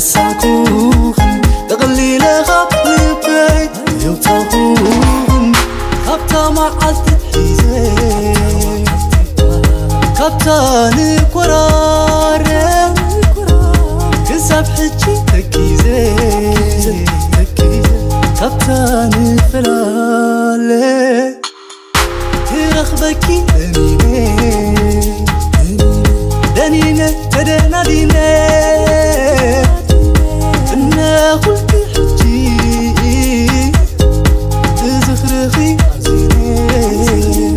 يرسعكوخن تقليل غبلبي يوتاخوخن خبتا معلت حيزي خبتاني قراري كسب حجي تكيزي خبتاني فلالي ترخبكي دنينة تدنا دينة إنا قلت حجي تزخرخي عزيني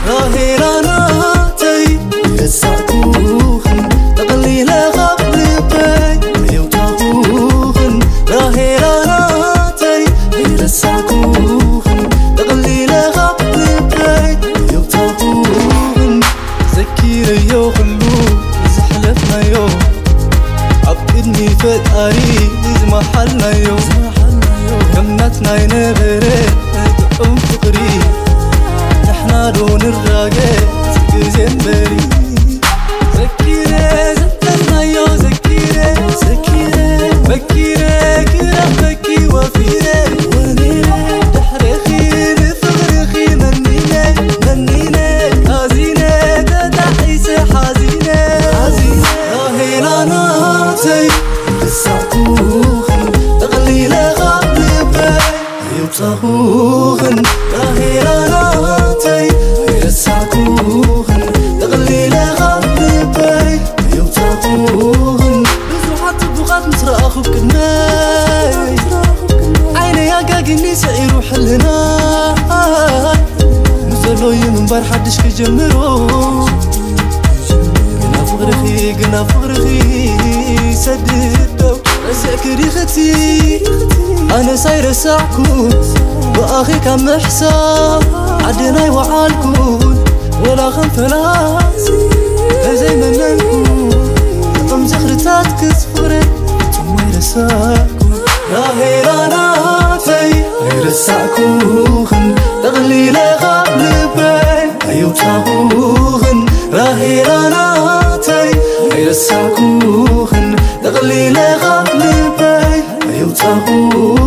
راهي رانا تي يرسعكوخن تقليل غبلبي يوتاخوخن راهي رانا تي يرسعكوخن تقليل غبلبي يوتاخوخن ذكيري يو زحلفنا يو عبدني فتاري إذ محلنا يو كمتنا ينبري تقوم فقري نحنا لون الراقات كزين بري ذكيري زحلفنا يو ذكيري ذكيري بكيري كرا بكي وفيري ونيري تحرخي لفغرخي منيني منيني هازيني تتحيسي حازيني راهي رانا تي يرسعكوخن تقليل غبلبي يوتاخوخن راهي رانا تي يرسعكوخن تقليل غبلبي يوتاخوخن بزروحات البغات مسرقاخو بكناي عيني ياقاقني سعيرو حلنا نزلو ينبر حدش كجمرو قنا فغرخي سددو رزقك ريختي أنا ساير ساعكون وآخي كم حساب عدناي وعالكون ولا خم فلاسي زي ما نكون قم زخرتات كسفرت ثم يرساكون راهي رانا تي يرسعكوخن تغليل غبلبي يوتاخوخن راهي رانا يرسعكوخن تقليل غبلبي يوتاخوخن